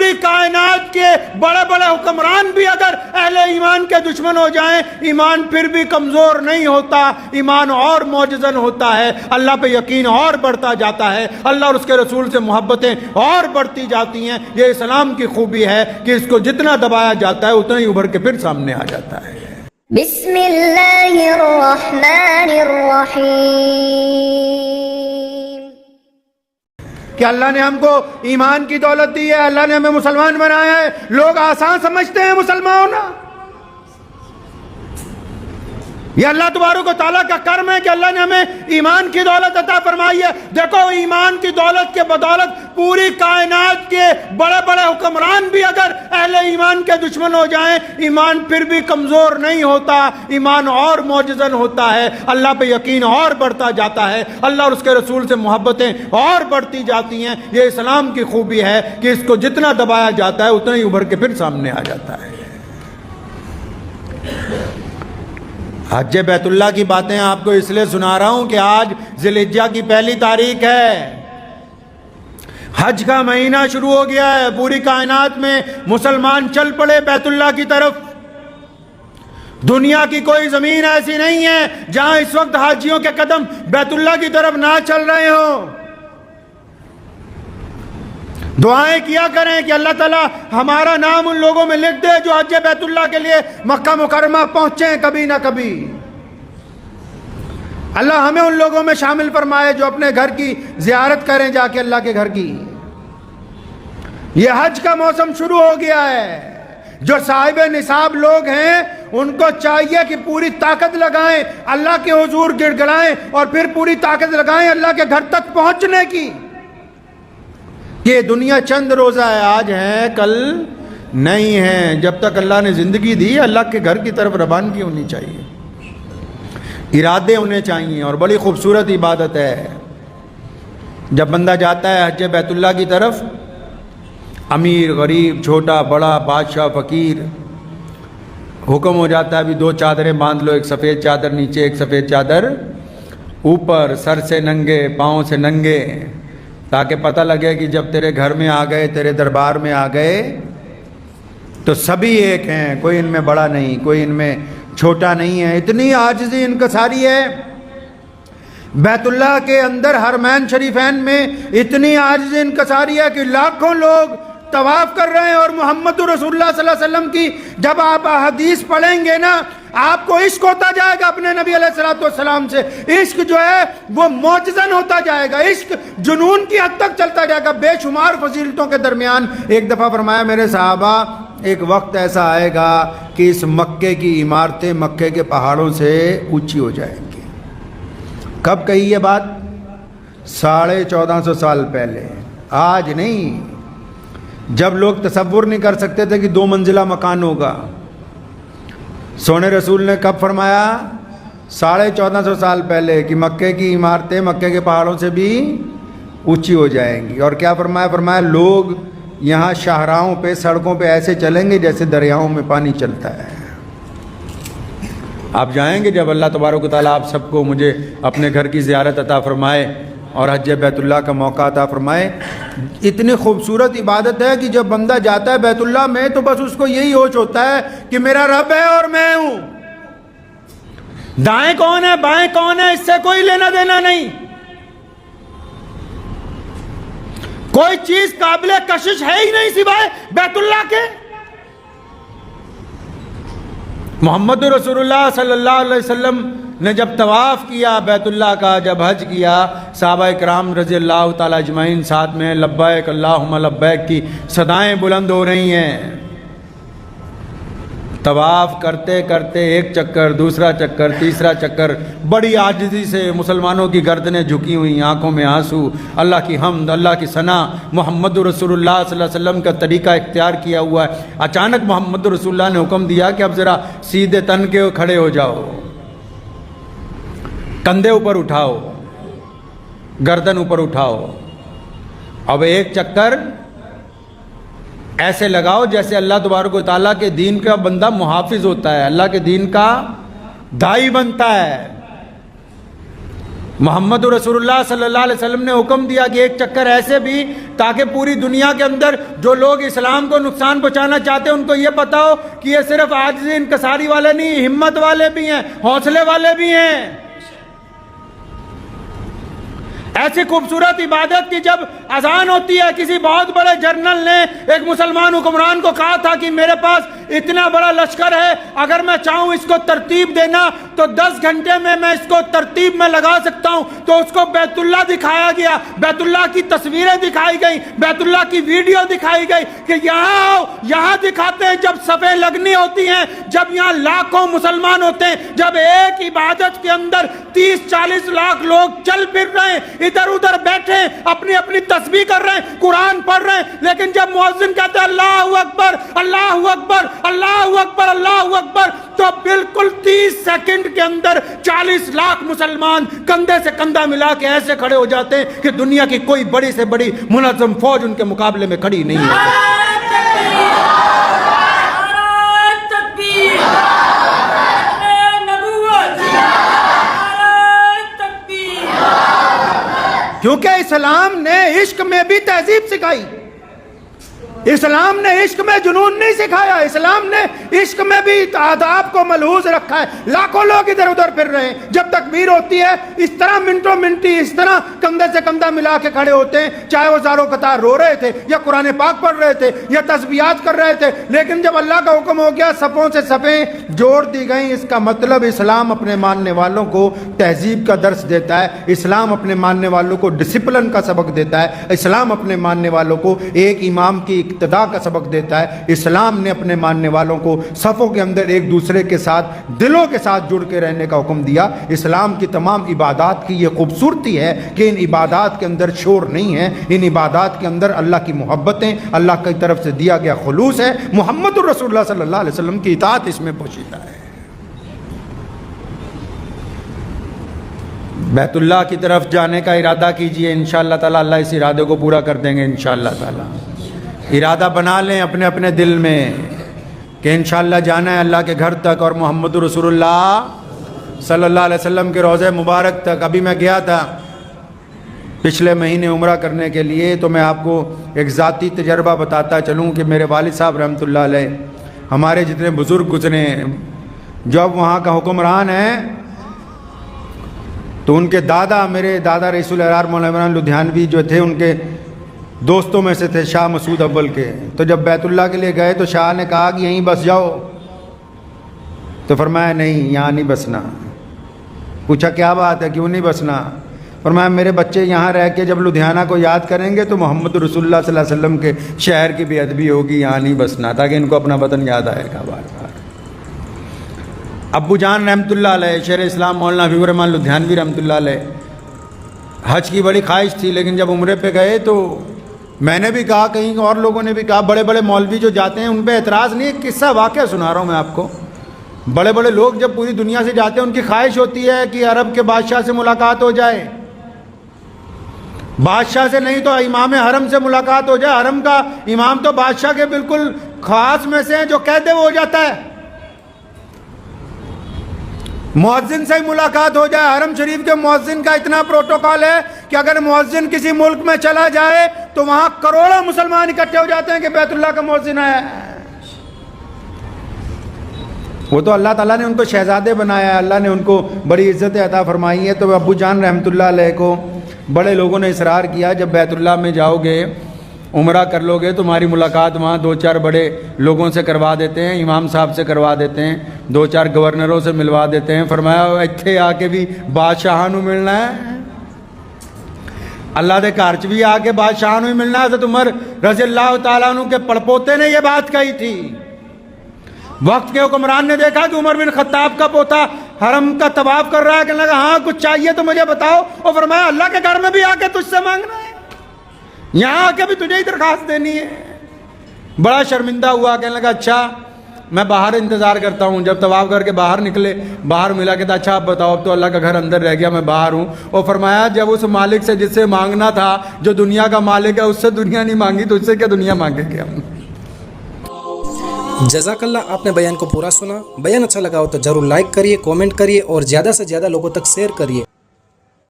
پوری کائنات کے بڑے بڑے حکمران بھی اگر اہل ایمان کے دشمن ہو جائیں، ایمان پھر بھی کمزور نہیں ہوتا، ایمان اور معجزن ہوتا ہے، اللہ پہ یقین اور بڑھتا جاتا ہے، اللہ اور اس کے رسول سے محبتیں اور بڑھتی جاتی ہیں۔ یہ اسلام کی خوبی ہے کہ اس کو جتنا دبایا جاتا ہے اتنا ہی ابھر کے پھر سامنے آ جاتا ہے۔ بسم اللہ الرحمن الرحیم۔ کہ اللہ نے ہم کو ایمان کی دولت دی ہے، اللہ نے ہمیں مسلمان بنایا ہے۔ لوگ آسان سمجھتے ہیں مسلمان ہونا، یہ اللہ تبارک و تعالیٰ کا کرم ہے کہ اللہ نے ہمیں ایمان کی دولت عطا فرمائی ہے۔ دیکھو ایمان کی دولت کے بدولت پوری کائنات کے بڑے بڑے حکمران بھی اگر اہل ایمان کے دشمن ہو جائیں، ایمان پھر بھی کمزور نہیں ہوتا، ایمان اور معجزن ہوتا ہے، اللہ پہ یقین اور بڑھتا جاتا ہے، اللہ اور اس کے رسول سے محبتیں اور بڑھتی جاتی ہیں۔ یہ اسلام کی خوبی ہے کہ اس کو جتنا دبایا جاتا ہے اتنا ہی ابھر کے پھر سامنے آ جاتا ہے۔ حج بیت اللہ کی باتیں آپ کو اس لیے سنا رہا ہوں کہ آج ذی الحجہ کی پہلی تاریخ ہے، حج کا مہینہ شروع ہو گیا ہے، پوری کائنات میں مسلمان چل پڑے بیت اللہ کی طرف۔ دنیا کی کوئی زمین ایسی نہیں ہے جہاں اس وقت حاجیوں کے قدم بیت اللہ کی طرف نہ چل رہے ہوں۔ دعائیں کیا کریں کہ اللہ تعالیٰ ہمارا نام ان لوگوں میں لکھ دے جو حج بیت اللہ کے لیے مکہ مکرمہ پہنچیں کبھی نہ کبھی۔ اللہ ہمیں ان لوگوں میں شامل فرمائے جو اپنے گھر کی زیارت کریں جا کے اللہ کے گھر کی۔ یہ حج کا موسم شروع ہو گیا ہے، جو صاحب نصاب لوگ ہیں ان کو چاہیے کہ پوری طاقت لگائیں، اللہ کے حضور گڑ گڑائیں اور پھر پوری طاقت لگائیں اللہ کے گھر تک پہنچنے کی۔ یہ دنیا چند روزہ ہے، آج ہے کل نہیں ہے، جب تک اللہ نے زندگی دی اللہ کے گھر کی طرف روانگی ہونی چاہیے، ارادے ہونے چاہیے، اور بڑی خوبصورت عبادت ہے۔ جب بندہ جاتا ہے حج بیت اللہ کی طرف، امیر غریب چھوٹا بڑا بادشاہ فقیر، حکم ہو جاتا ہے بھی 2 چادریں باندھ لو، ایک سفید چادر نیچے ایک سفید چادر اوپر، سر سے ننگے پاؤں سے ننگے، تاکہ پتہ لگے کہ جب تیرے گھر میں آ گئے تیرے دربار میں آ گئے تو سبھی ایک ہیں، کوئی ان میں بڑا نہیں کوئی ان میں چھوٹا نہیں ہے۔ اتنی عاجزی انکساری ہے بیت اللہ کے اندر حرمین شریفین میں، اتنی عاجزی انکساری ہے کہ لاکھوں لوگ طواف کر رہے ہیں، اور محمد رسول اللہ صلی اللہ علیہ وسلم کی جب آپ حدیث پڑھیں گے نا آپ کو عشق ہوتا جائے گا اپنے نبی علیہ السلام سے، عشق جو ہے وہ معجزن ہوتا جائے گا، عشق جنون کی حد تک چلتا جائے گا۔ بے شمار فضیلتوں کے درمیان ایک دفعہ فرمایا میرے صحابہ، ایک وقت ایسا آئے گا کہ اس مکے کی عمارتیں مکے کے پہاڑوں سے اونچی ہو جائیں گی۔ کب کہی یہ بات؟ 1450 سال پہلے، آج نہیں۔ جب لوگ تصور نہیں کر سکتے تھے کہ 2 منزلہ مکان ہوگا، سونے رسول نے کب فرمایا؟ 1450 سال پہلے، کہ مکے کی عمارتیں مکے کے پہاڑوں سے بھی اونچی ہو جائیں گی۔ اور کیا فرمایا؟ فرمایا لوگ یہاں شاہراہوں پہ سڑکوں پہ ایسے چلیں گے جیسے دریاؤں میں پانی چلتا ہے۔ آپ جائیں گے جب اللہ تبارک و تعالیٰ آپ سب کو مجھے اپنے گھر کی زیارت عطا فرمائے اور حج بیت اللہ کا موقع عطا فرمائے، اتنی خوبصورت عبادت ہے کہ جب بندہ جاتا ہے بیت اللہ میں تو بس اس کو یہی ہوش ہوتا ہے کہ میرا رب ہے اور میں ہوں، دائیں کون ہے بائیں کون ہے اس سے کوئی لینا دینا نہیں، کوئی چیز قابل کشش ہے ہی نہیں سوائے بیت اللہ کے۔ محمد رسول اللہ صلی اللہ علیہ وسلم نے جب طواف کیا بیت اللہ کا، جب حج کیا، صحابہ اکرام رضی اللہ تعالیٰ اجمعین ساتھ میں لبیک اللہم لبیک کی صدائیں بلند ہو رہی ہیں۔ طواف کرتے کرتے ایک چکر، دوسرا چکر، تیسرا چکر، بڑی عاجزی سے مسلمانوں کی گردنیں جھکی ہوئی، آنکھوں میں آنسو، اللہ کی حمد، اللہ کی ثنا، محمد رسول اللہ صلی اللہ علیہ وسلم کا طریقہ اختیار کیا ہوا ہے۔ اچانک محمد رسول اللہ نے حکم دیا کہ اب ذرا سیدھے تن کے کھڑے ہو جاؤ، کندھے اوپر اٹھاؤ، گردن اوپر اٹھاؤ، اب ایک چکر ایسے لگاؤ جیسے اللہ تبارک و تعالیٰ کے دین کا بندہ محافظ ہوتا ہے، اللہ کے دین کا داعی بنتا ہے۔ محمد رسول اللہ صلی اللہ علیہ وسلم نے حکم دیا کہ ایک چکر ایسے بھی تاکہ پوری دنیا کے اندر جو لوگ اسلام کو نقصان پہنچانا چاہتے ہیں ان کو یہ پتا ہو کہ یہ صرف عاجزی انکساری والے نہیں، ہمت والے بھی ہیں، حوصلے والے بھی ہیں۔ ایسی خوبصورت عبادت کی جب اذان ہوتی ہے، کسی بہت بڑے جنرل نے ایک مسلمان حکمران کو کہا تھا کہ میرے پاس اتنا بڑا لشکر ہے، اگر میں چاہوں اس کو ترتیب دینا تو 10 گھنٹے میں اس کو ترتیب میں لگا سکتا ہوں۔ تو اس کو بیت اللہ دکھایا گیا، بیت اللہ کی تصویریں دکھائی گئی، بیت اللہ کی ویڈیو دکھائی گئی کہ یہاں آؤ، یہاں دکھاتے ہیں جب صفیں لگنی ہوتی ہیں، جب یہاں لاکھوں مسلمان ہوتے ہیں، جب ایک عبادت کے اندر 30-40 لاکھ لوگ چل پھر رہے ہیں، ادھر ادھر بیٹھے اپنی اپنی تسبیح کر رہے ہیں، قرآن پڑھ رہے ہیں، لیکن جب مؤذن کہتے ہیں اللہ اکبر اللہ اکبر اللہ اکبر اللہ اکبر، تو بالکل 30 سیکنڈ کے اندر 40 لاکھ مسلمان کندھے سے کندھا ملا کے ایسے کھڑے ہو جاتے ہیں کہ دنیا کی کوئی بڑی سے بڑی منظم فوج ان کے مقابلے میں کھڑی نہیں ہے۔ کیونکہ اسلام نے عشق میں بھی تہذیب سکھائی، اسلام نے عشق میں جنون نہیں سکھایا، اسلام نے عشق میں بھی آداب کو ملحوظ رکھا ہے۔ لاکھوں لوگ ادھر ادھر پھر رہے ہیں، جب تکبیر ہوتی ہے اس طرح منٹوں منٹی اس طرح کندھے سے کندھا ملا کے کھڑے ہوتے ہیں، چاہے وہ زاروں قطار رو رہے تھے یا قرآن پاک پڑھ رہے تھے یا تسبیحات کر رہے تھے۔ لیکن جب اللہ کا حکم ہو گیا صفوں سے صفیں جوڑ دی گئیں، اس کا مطلب اسلام اپنے ماننے والوں کو تہذیب کا درس دیتا ہے، اسلام اپنے ماننے والوں کو ڈسپلن کا سبق دیتا ہے، اسلام اپنے ماننے والوں کو ایک امام کی اقتداء کا سبق دیتا ہے، اسلام نے اپنے ماننے والوں کو صفوں کے اندر ایک دوسرے کے ساتھ دلوں کے ساتھ جڑ کے رہنے کا حکم دیا۔ اسلام کی تمام عبادات کی یہ خوبصورتی ہے کہ ان عبادات کے اندر شور نہیں ہے، ان عبادات کے اندر اللہ کی محبتیں، اللہ کی طرف سے دیا گیا خلوص ہے، محمد الرسول اللہ صلی اللہ علیہ وسلم کی اطاعت اس میں پوشیدہ ہے۔ بیت اللہ کی طرف جانے کا ارادہ کیجئے، انشاءاللہ تعالی اللہ اس ارادے کو پورا کر دیں گے انشاءاللہ تعالی۔ ارادہ بنا لیں اپنے اپنے دل میں کہ انشاءاللہ جانا ہے اللہ کے گھر تک اور محمد رسول اللہ صلی اللہ علیہ وسلم کے روضہ مبارک تک۔ ابھی میں گیا تھا پچھلے مہینے عمرہ کرنے کے لیے، تو میں آپ کو ایک ذاتی تجربہ بتاتا چلوں کہ میرے والد صاحب رحمۃ اللہ علیہ، ہمارے جتنے بزرگ گزرے ہیں، جب وہاں کا حکمران ہے تو ان کے دادا، میرے دادا رئیس الارار مولانا عمران لدھیانوی جو تھے، ان کے دوستوں میں سے تھے شاہ مسعود اول کے۔ تو جب بیت اللہ کے لیے گئے تو شاہ نے کہا کہ یہیں بس جاؤ، تو فرمایا نہیں یہاں نہیں بسنا۔ پوچھا کیا بات ہے، کیوں نہیں بسنا؟ فرمایا میرے بچے یہاں رہ کے جب لدھیانہ کو یاد کریں گے تو محمد رسول اللہ صلی اللہ علیہ وسلم کے شہر کی بے ادبی ہوگی، یہاں نہیں بسنا، تاکہ ان کو اپنا وطن یاد آئے گا بار بار۔ ابو جان رحمۃ اللہ علیہ، شیخ اسلام مولانا حبیب الرحمن لدھیانوی رحمۃ اللہ علیہ، حج کی بڑی خواہش تھی، لیکن جب عمرے پہ گئے تو میں نے بھی کہا، کہیں اور لوگوں نے بھی کہا، بڑے بڑے مولوی جو جاتے ہیں ان پہ اعتراض نہیں، ایک قصہ واقعہ سنا رہا ہوں میں آپ کو۔ بڑے بڑے لوگ جب پوری دنیا سے جاتے ہیں ان کی خواہش ہوتی ہے کہ عرب کے بادشاہ سے ملاقات ہو جائے، بادشاہ سے نہیں تو امام حرم سے ملاقات ہو جائے۔ حرم کا امام تو بادشاہ کے بالکل خاص میں سے ہیں، جو کہتے وہ ہو جاتا ہے۔ مؤذن سے ہی ملاقات ہو جائے، حرم شریف کے مؤذن کا اتنا پروٹوکول ہے کہ اگر مؤذن کسی ملک میں چلا جائے تو وہاں کروڑوں مسلمان اکٹھے ہو جاتے ہیں کہ بیت اللہ کا مؤذن ہے۔ وہ تو اللہ تعالیٰ نے ان کو شہزادے بنایا ہے، اللہ نے ان کو بڑی عزت عطا فرمائی ہے۔ تو ابو جان رحمۃ اللہ علیہ کو بڑے لوگوں نے اصرار کیا، جب بیت اللہ میں جاؤ گے، عمرہ کر لو گے، تمہاری ملاقات وہاں 2-4 بڑے لوگوں سے کروا دیتے ہیں، امام صاحب سے کروا دیتے ہیں، 2-4 گورنروں سے ملوا دیتے ہیں۔ فرمایا اتھے آ کے بھی بادشاہ نو ملنا ہے، اللہ دے گھر چ بھی آ کے بادشاہ نو ہی ملنا ہے۔ حضرت عمر رضی اللہ تعالیٰ عنہ کے پڑپوتے نے یہ بات کہی تھی۔ وقت کے حکمران نے دیکھا کہ عمر بن خطاب کا پوتا حرم کا طواف کر رہا ہے، کہنے لگا ہاں کچھ چاہیے تو مجھے بتاؤ، اور فرمایا اللہ کے گھر میں بھی آ کے تجھ سے مانگنا ہے، یہاں آ کے بھی تجھے ہی درخواست دینی ہے۔ بڑا شرمندہ ہوا، کہنے لگا اچھا میں باہر انتظار کرتا ہوں۔ جب طواف کر کے باہر نکلے، باہر ملا کہ اچھا اب بتاؤ، اب تو اللہ کا گھر اندر رہ گیا، میں باہر ہوں۔ اور فرمایا جب اس مالک سے جس سے مانگنا تھا، جو دنیا کا مالک ہے، اس سے دنیا نہیں مانگی تو اس سے کیا دنیا مانگیں گے ہم۔ جزاک اللہ، آپ نے بیان کو پورا سنا۔ بیان اچھا لگا ہو تو ضرور لائک کریے، کومنٹ کریے اور زیادہ سے زیادہ لوگوں تک شیئر کریے۔